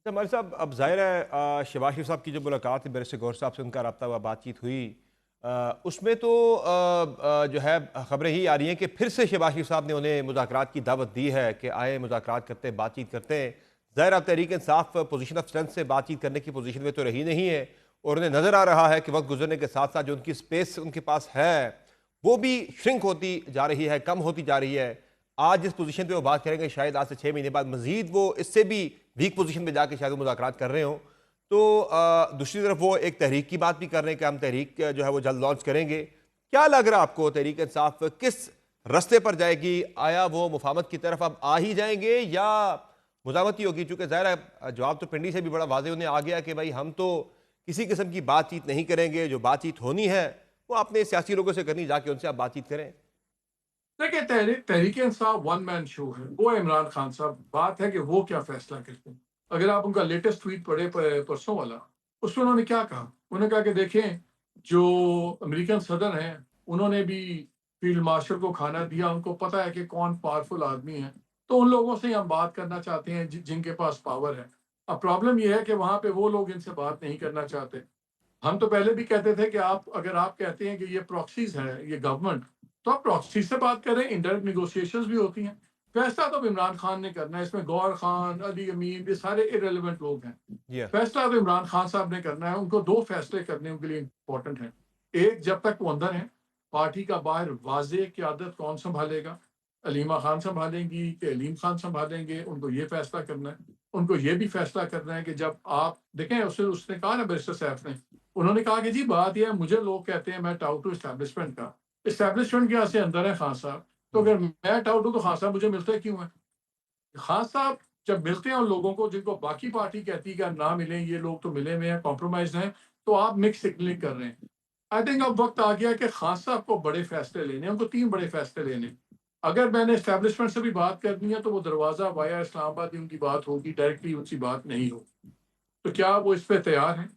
तो हमारे साहब अब ज़ाहिर है शहबाज शरीफ साहब की जो मुलाकात है बैरिस्टर गौहर साहब से उनका रब्ता हुआ बातचीत हुई। उसमें तो जो है ख़बरें ही आ रही हैं कि फिर से शहबाज शरीफ साहब ने उन्हें मुज़ाकरात की दावत दी है कि आए मुज़ाकरात करते हैं, बातचीत करते हैं। ज़ाहिर अब Tehreek Insaf position of strength से बातचीत करने की पोजीशन में तो रही नहीं है, और उन्हें नज़र आ रहा है कि वक्त गुजरने के साथ साथ जो उनकी स्पेस उनके पास है वो भी श्रिंक होती जा रही है, कम होती जा रही है। आज जिस पोजीशन पे वो बात करेंगे शायद आज से 6 महीने बाद मजीद वो इससे भी वीक पोजीशन पे जाके शायद वो मुज़ाकरात कर रहे हो। तो दूसरी तरफ वो एक तहरीक की बात भी कर रहे हैं कि हम तहरीक जो है वो जल्द लॉन्च करेंगे। क्या लग रहा है आपको तहरीक इंसाफ किस रास्ते पर जाएगी? आया वो मुफाहमत की तरफ अब आ ही जाएंगे या मुज़ामत ही होगी? चूंकि ज़ाहिर है जवाब तो पिंडी से भी बड़ा वाज़ेह उन्हें आ गया कि भाई हम तो किसी किस्म की बातचीत नहीं करेंगे, जो बातचीत होनी है वो अपने सियासी लोगों से करनी, जाके उनसे आप बातचीत करें। देखिए, Tehreek Insaf one man show है। वो इमरान खान साहब, बात है कि वो क्या फैसला करते हैं। अगर आप उनका लेटेस्ट ट्वीट पढ़े परसों वाला, उसमें उन्होंने क्या कहा। उन्होंने कहा कि देखें, जो अमेरिकन सदर हैं, उन्होंने भी फील्ड मार्शल को खाना दिया। उनको पता है कि कौन पावरफुल आदमी है, तो उन लोगों से ही हम बात करना चाहते हैं जिनके पास पावर है। अब प्रॉब्लम यह है कि वहां पे वो लोग इनसे बात नहीं करना चाहते। हम तो पहले भी कहते थे कि अगर आप कहते हैं कि ये प्रॉक्सीज है, ये गवर्नमेंट, तो आप प्रॉक्सी से बात करें। इनडायरेक्ट निगोशिएशंस भी होती हैं। फैसला तो अब इमरान खान ने करना है। इसमें गौहर खान, अली अमीन, ये सारे इरेलीवेंट लोग हैं। जी। फैसला तो इमरान खान साहब ने करना है। उनको दो फैसले करने उनके लिए इंपॉर्टेंट हैं। एक, जब तक वो अंदर हैं, पार्टी का बाहर वाजे क्यादत कौन संभालेगा। अलीमा खान संभालेंगी कि अलीम खान संभालेंगे, उनको ये फैसला करना है। उनको ये भी फैसला करना है कि जब आप देखें, उसने उसने कहा ना बैरिस्टर साहब ने, उन्होंने कहा कि जी बात यह है, मुझे लोग कहते हैं मैं टाउट हूँ इस्टेब्लिशमेंट का। इस्टेब्लिशमेंट के यहाँ से अंदर है खान साहब। तो अगर मैं टाउट हूँ तो खान साहब मुझे मिलते क्यों है। खान साहब जब मिलते हैं उन लोगों को जिनको बाकी पार्टी कहती है कि आप ना मिलें, ये लोग तो मिले हुए हैं, कॉम्प्रोमाइज हैं, तो आप मिक्स सिग्नलिंग कर रहे हैं। आई थिंक अब वक्त आ गया कि खान साहब को बड़े फैसले लेने हैं। उनको तीन बड़े फैसले लेने हैं। अगर मैंने एस्टेब्लिशमेंट से भी बात करनी है तो वो दरवाजा वाया इस्लामाबाद ही उनकी बात होगी, डायरेक्टली उनकी बात नहीं होगी। तो क्या वो इस पे तैयार हैं?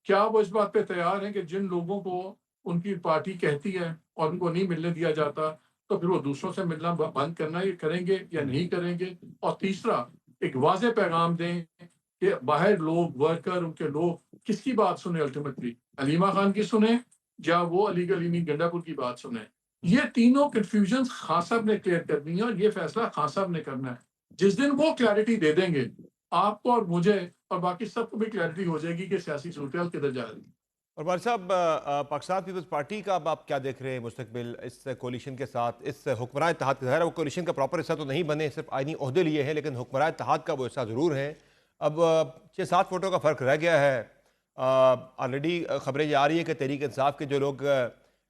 क्या वो इस बात पे तैयार हैं कि जिन लोगों को उनकी पार्टी कहती है और उनको नहीं मिलने दिया जाता, तो फिर वो दूसरों से मिलना बंद करना ये करेंगे या नहीं करेंगे? और तीसरा, एक वाज़ेह पैगाम दें कि बाहर लोग, वर्कर, उनके लोग किसकी बात सुने अल्टीमेटली? अलीमा खान की सुने या वो अली कलीमी गंडापुर की बात सुने? ये तीनों कन्फ्यूजन्स खान साहब ने क्लियर करनी है और ये फैसला खान साहब ने करना है। जिस दिन वो क्लैरिटी दे देंगे, आपको और मुझे और बाकी सबको भी क्लैरिटी हो जाएगी कि सियासी सूरत किधर जा रही है। और भाई साहब पाकिस्तान पीपल्स पार्टी का अब आप क्या देख रहे हैं मुस्तकबिल इस कोलिशन के साथ, इस हुक्मरान इत्तेहाद के? ज़ाहिर है वो कोलिशन का प्रॉपर हिस्सा तो नहीं बने, सिर्फ आइनी ओहदे लिए हैं, लेकिन हुक्मरान इत्तेहाद का वो हिस्सा ज़रूर है। अब 6-7 वोटों का फ़र्क रह गया है। ऑलरेडी खबरें ये आ रही है कि तहरीक इंसाफ के जो लोग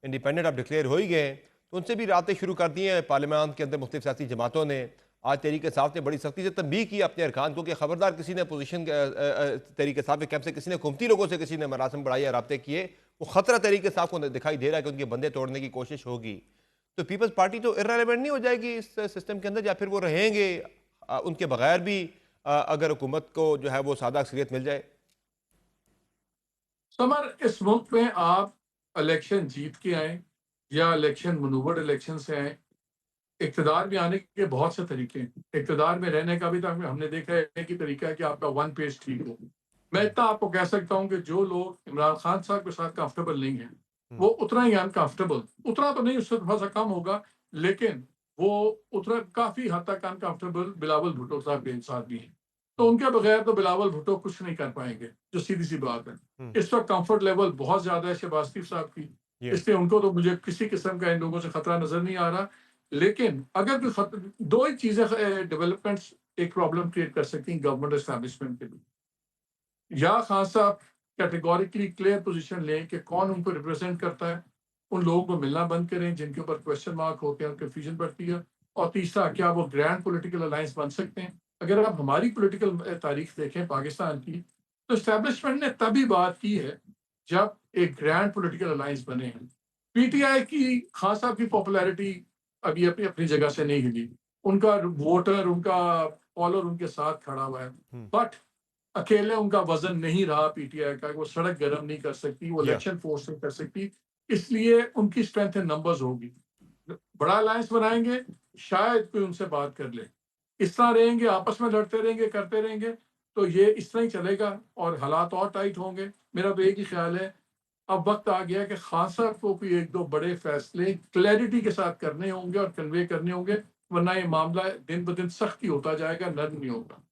इंडिपेंडेंट अब डिक्लेयर हो ही गए, तो उनसे भी रातें शुरू कर दी हैं पार्लियामान के अंदर मुख्तलिफ सियासी जमातों ने। आज तहरीक इंसाफ ने बड़ी सख्ती से तंबीह की अपने अरकान को कि खबरदार किसी ने पोजीशन तहरीक इंसाफ के कैंप से किसी ने हुकूमती लोगों से किसी ने मरासम बढ़ाई या रब्ते किए, वो खतरा तहरीक इंसाफ को दिखाई दे रहा है कि उनके बंदे तोड़ने की कोशिश होगी। तो पीपल्स पार्टी तो इर्रेलेवेंट नहीं हो जाएगी इस सिस्टम के अंदर, या फिर वो रहेंगे उनके बगैर भी अगर हुकूमत को जो है वो सादा अक्सरियत मिल जाए? समर, इस मुल्क में आप इलेक्शन जीत के आए या इलेक्शन मनूवर्ड इलेक्शन से आए, इक़्तिदार में आने के बहुत से तरीके हैं। इक़्तिदार में रहने का भी तो हमने देखा है कि तरीका है कि आपका वन पेज ठीक हो। मैं इतना आपको कह सकता हूँ कि जो लोग इमरान खान साहब के साथ कंफर्टेबल नहीं हैं, वो उतना ही अनकंफर्टेबल, उतना तो नहीं, उससे थोड़ा-सा कम होगा, लेकिन वो उतना काफ़ी हद तक अनकंफर्टेबल बिलावल भुट्टो साहब के साथ भी हैं। तो उनके बगैर तो बिलावल भुट्टो कुछ नहीं कर पाएँगे, जो सीधी-सी बात है। इस वक़्त कम्फर्ट लेवल बहुत ज़्यादा है शहबाज शरीफ साहब की, ये इसलिए उनको तो मुझे किसी किस्म का इन लोगों से खतरा नज़र नहीं आ रहा। लेकिन अगर कोई दो ही चीजें डेवलपमेंट्स एक प्रॉब्लम क्रिएट कर सकती हैं गवर्नमेंट एस्टैब्लिशमेंट के लिए। या खान साहब कैटेगोरिकली क्लियर पोजीशन लें कि कौन उनको रिप्रेजेंट करता है, उन लोगों को मिलना बंद करें जिनके ऊपर क्वेश्चन मार्क होते हैं, कंफ्यूजन बढ़ती है। और तीसरा, क्या वो ग्रैंड पॉलिटिकल अलायंस बन सकते हैं? अगर आप हमारी पॉलिटिकल तारीख देखें पाकिस्तान की, तो एस्टैब्लिशमेंट ने तभी बात की है जब एक ग्रैंड पॉलिटिकल अलायंस बने हैं। पीटीआई की, खान साहब की पॉपुलैरिटी अभी अपनी अपनी जगह से नहीं हिली। उनका वोटर, उनका फॉलोअर उनके साथ खड़ा हुआ है, बट अकेले उनका वजन नहीं रहा पीटीआई का। वो सड़क गर्म नहीं कर सकती, वो या इलेक्शन फोर्स नहीं कर सकती। इसलिए उनकी स्ट्रेंथ इन नंबर्स होगी। बड़ा अलायंस बनाएंगे, शायद कोई उनसे बात कर ले। इस तरह रहेंगे, आपस में लड़ते रहेंगे, करते रहेंगे, तो ये इस तरह ही चलेगा और हालात और टाइट होंगे। मेरा तो एक ही ख्याल है, अब वक्त आ गया कि खान साहब को भी एक दो बड़े फैसले क्लैरिटी के साथ करने होंगे और कन्वे करने होंगे, वरना ये मामला दिन ब दिन सख्त ही होता जाएगा, नर्म नहीं होगा।